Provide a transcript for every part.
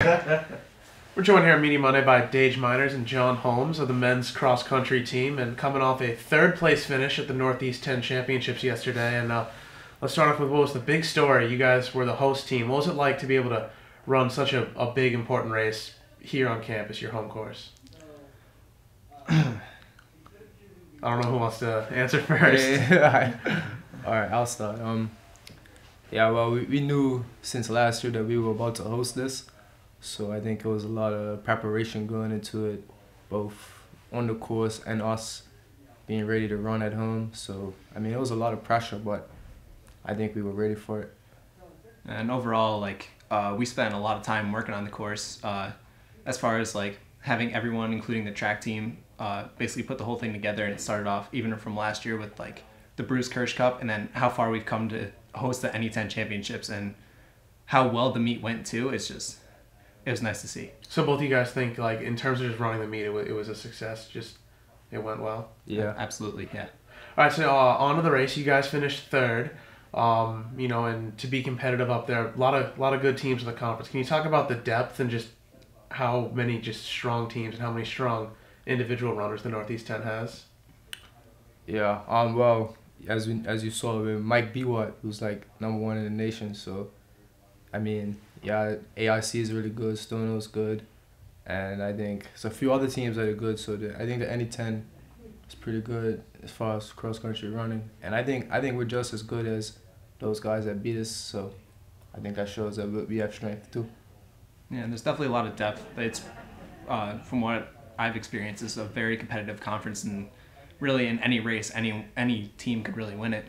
We're joined here at Media Monday by Dage Miners and John Holmes of the men's cross-country team, and coming off a third-place finish at the Northeast-10 championships yesterday. And let's start off with what was the big story. You guys were the host team. What was it like to be able to run such a big, important race here on campus, your home course? I don't know who wants to answer first. All right, I'll start. Yeah, well, we knew since last year that we were about to host this, so I think it was a lot of preparation going into it, both on the course and us being ready to run at home. So, I mean, it was a lot of pressure, but I think we were ready for it. And overall, we spent a lot of time working on the course, as far as having everyone, including the track team, basically put the whole thing together. And it started off even from last year with the Bruce Kirsch Cup, and then how far we've come to host the NE10 championships and how well the meet went too. It was nice to see. So both of you guys think, in terms of just running the meet, it was a success? Just, it went well? Yeah. Absolutely, yeah. All right, so on to the race. You guys finished third, and to be competitive up there, a lot of good teams in the conference. Can you talk about the depth and just how many just strong teams and how many strong individual runners the Northeast-10 has? Yeah, well, as you saw, Mike Biwat was #1 in the nation. So, I mean, yeah, AIC is really good, Stonehill's good, and I think there's a few other teams that are good. So I think the NE10 is pretty good as far as cross country running, and I think we're just as good as those guys that beat us. So, I think that shows that we have strength too. Yeah, and there's definitely a lot of depth. It's from what I've experienced, it's a very competitive conference, and really in any race, any team could really win it.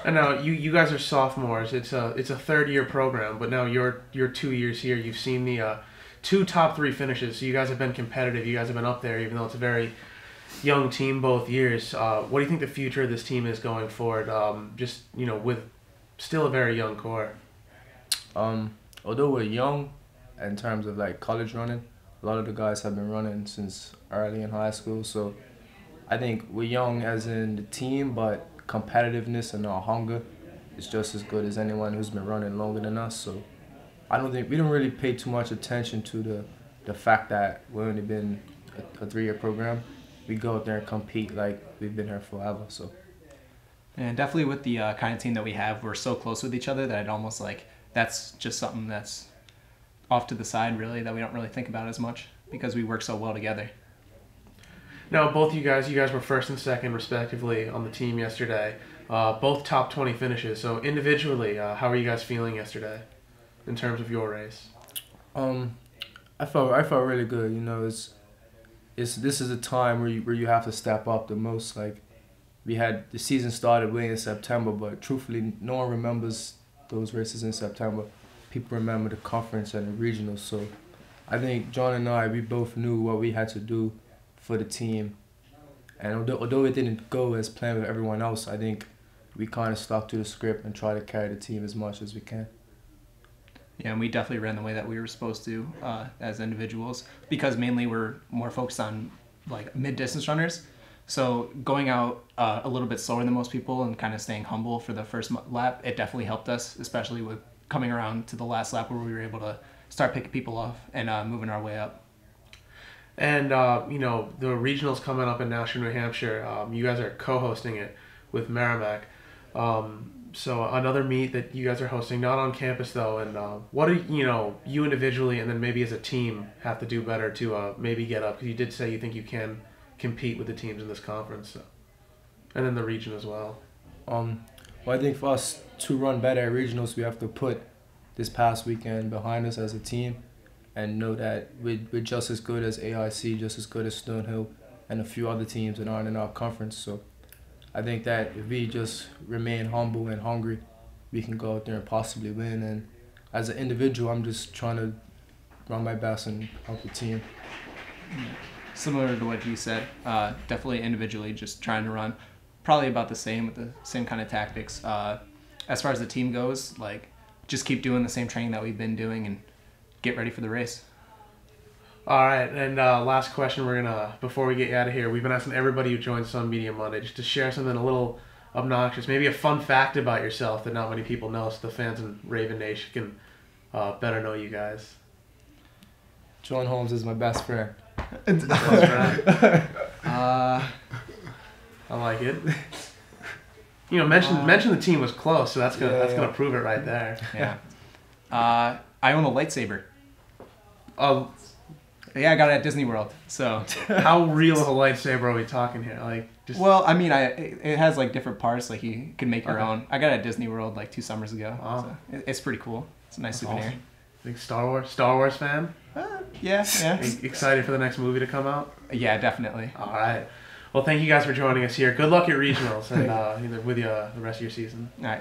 And now you guys are sophomores. It's a third-year program, but now you're 2 years here. You've seen the two top three finishes, so you guys have been competitive. You guys have been up there, even though it's a very young team both years. What do you think the future of this team is going forward? With still a very young core. Although we're young, in terms of college running, a lot of the guys have been running since early in high school. So I think we're young as in the team, but competitiveness and our hunger is just as good as anyone who's been running longer than us. So I don't think we don't really pay too much attention to the fact that we've only been a 3-year program. We go out there and compete like we've been here forever. So. And definitely with the kind of team that we have, we're so close with each other that it almost that's just something that's off to the side, really, that we don't really think about as much because we work so well together. Now, both you guys were first and second, respectively, on the team yesterday. Both top 20 finishes. So individually, how are you guys feeling yesterday in terms of your race? I felt really good. This is a time where you have to step up the most. We had the season started way in September, but truthfully, no one remembers those races in September. People remember the conference and the regionals. So I think John and I, we both knew what we had to do for the team. And although it didn't go as planned with everyone else, I think we kind of stuck to the script and tried to carry the team as much as we can. Yeah, and we definitely ran the way that we were supposed to as individuals, because mainly we're more focused on mid-distance runners. So going out a little bit slower than most people and kind of staying humble for the first lap, it definitely helped us, especially with coming around to the last lap where we were able to start picking people off and moving our way up. And, the regionals coming up in Nashua, New Hampshire, you guys are co-hosting it with Merrimack. So another meet that you guys are hosting, not on campus though, and what do you individually and then maybe as a team have to do better to maybe get up? Because you did say you think you can compete with the teams in this conference, so. And then the region as well. Well, I think for us to run better at regionals, we have to put this past weekend behind us as a team and know that we're just as good as AIC, just as good as Stonehill, and a few other teams that aren't in our conference. So I think that if we just remain humble and hungry, we can go out there and possibly win. And as an individual, I'm just trying to run my best and help the team. Similar to what you said, definitely individually just trying to run probably about the same with the same kind of tactics. As far as the team goes, just keep doing the same training that we've been doing and get ready for the race. All right, and last question before we get you out of here, we've been asking everybody who joins us on Media Monday just to share something a little obnoxious, maybe a fun fact about yourself that not many people know, so the fans in Raven Nation can better know you guys? John Holmes is my best friend. Best friend. I like it. You know, mention the team was close, so that's gonna prove it right there. Yeah. I own a lightsaber. Oh, Yeah, I got it at Disney World. So. how real of a lightsaber are we talking here? Like, just Well, I mean, it has like different parts. Like you can make your own. I got it at Disney World like 2 summers ago. Wow. So it's pretty cool. It's a nice souvenir. awesome. Big Star Wars fan? Yeah. Excited for the next movie to come out? Yeah, definitely. All right. Well, thank you guys for joining us here. Good luck at regionals and with the rest of your season. All right.